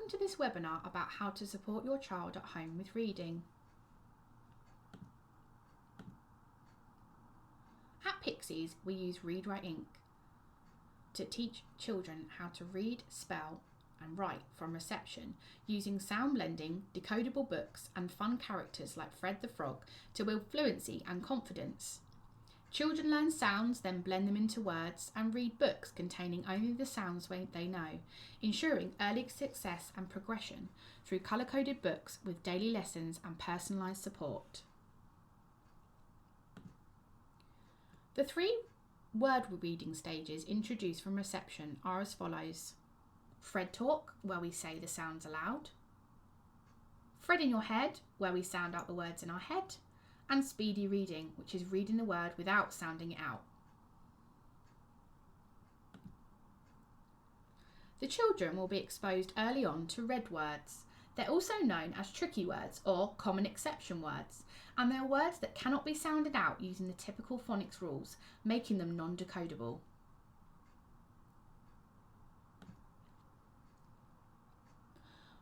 Welcome to this webinar about how to support your child at home with reading. At Pixies, we use Read Write Inc. to teach children how to read, spell and write from reception using sound blending, decodable books and fun characters like Fred the Frog to build fluency and confidence. Children learn sounds, then blend them into words and read books containing only the sounds they know, ensuring early success and progression through colour-coded books with daily lessons and personalised support. The 3 word reading stages introduced from reception are as follows. Fred Talk, where we say the sounds aloud. Fred in your head, where we sound out the words in our head. And speedy reading, which is reading the word without sounding it out. The children will be exposed early on to red words. They're also known as tricky words or common exception words, and they are words that cannot be sounded out using the typical phonics rules, making them non-decodable.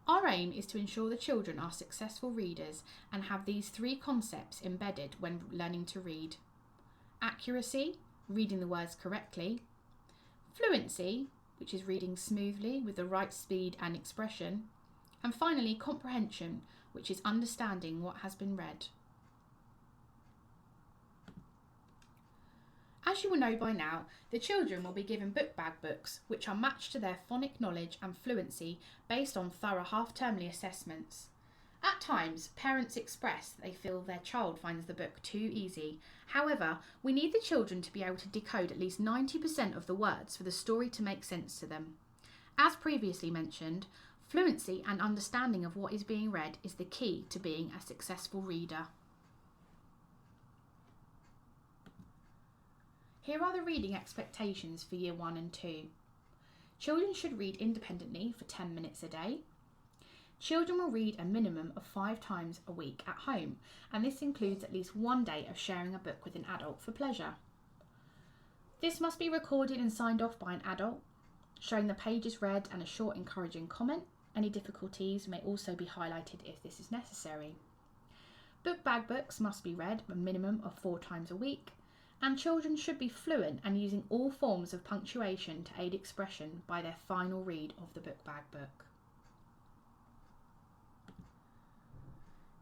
Our aim is to ensure the children are successful readers and have these 3 concepts embedded when learning to read. Accuracy, reading the words correctly. Fluency, which is reading smoothly with the right speed and expression. And finally, comprehension, which is understanding what has been read. As you will know by now, the children will be given book bag books which are matched to their phonic knowledge and fluency based on thorough half-termly assessments. At times, parents express that they feel their child finds the book too easy. However, we need the children to be able to decode at least 90% of the words for the story to make sense to them. As previously mentioned, fluency and understanding of what is being read is the key to being a successful reader. Here are the reading expectations for Year 1 and 2. Children should read independently for 10 minutes a day. Children will read a minimum of 5 times a week at home, and this includes at least 1 day of sharing a book with an adult for pleasure. This must be recorded and signed off by an adult, showing the pages read and a short encouraging comment. Any difficulties may also be highlighted if this is necessary. Book bag books must be read a minimum of 4 times a week. And children should be fluent and using all forms of punctuation to aid expression by their final read of the book bag book.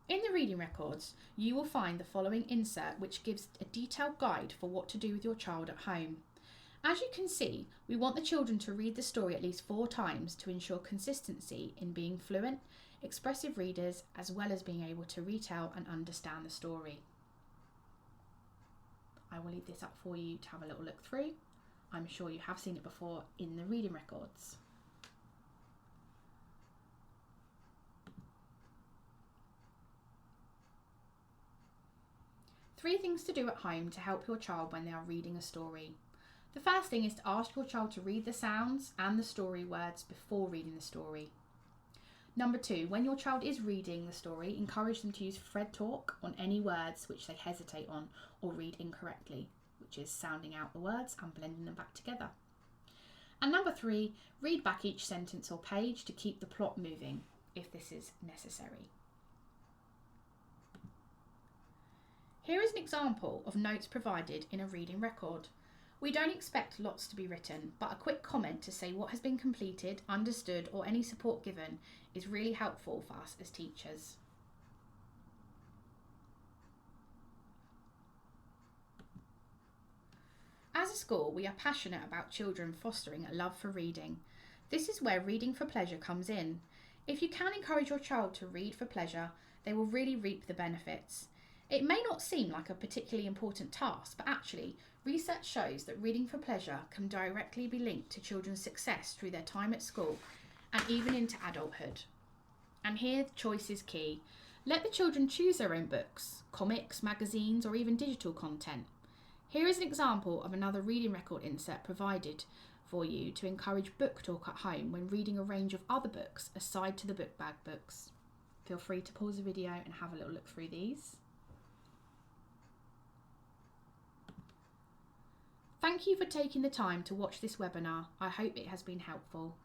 In the reading records, you will find the following insert which gives a detailed guide for what to do with your child at home. As you can see, we want the children to read the story at least 4 times to ensure consistency in being fluent, expressive readers, as well as being able to retell and understand the story. I will leave this up for you to have a little look through. I'm sure you have seen it before in the reading records. Three things to do at home to help your child when they are reading a story. The first thing is to ask your child to read the sounds and the story words before reading the story. Number 2, when your child is reading the story, encourage them to use Fred Talk on any words which they hesitate on or read incorrectly, which is sounding out the words and blending them back together. And number 3, read back each sentence or page to keep the plot moving, if this is necessary. Here is an example of notes provided in a reading record. We don't expect lots to be written, but a quick comment to say what has been completed, understood, or any support given is really helpful for us as teachers. As a school, we are passionate about children fostering a love for reading. This is where reading for pleasure comes in. If you can encourage your child to read for pleasure, they will really reap the benefits. It may not seem like a particularly important task, but actually, research shows that reading for pleasure can directly be linked to children's success through their time at school and even into adulthood. And here, choice is key. Let the children choose their own books, comics, magazines, or even digital content. Here is an example of another reading record insert provided for you to encourage book talk at home when reading a range of other books aside to the book bag books. Feel free to pause the video and have a little look through these. Thank you for taking the time to watch this webinar. I hope it has been helpful.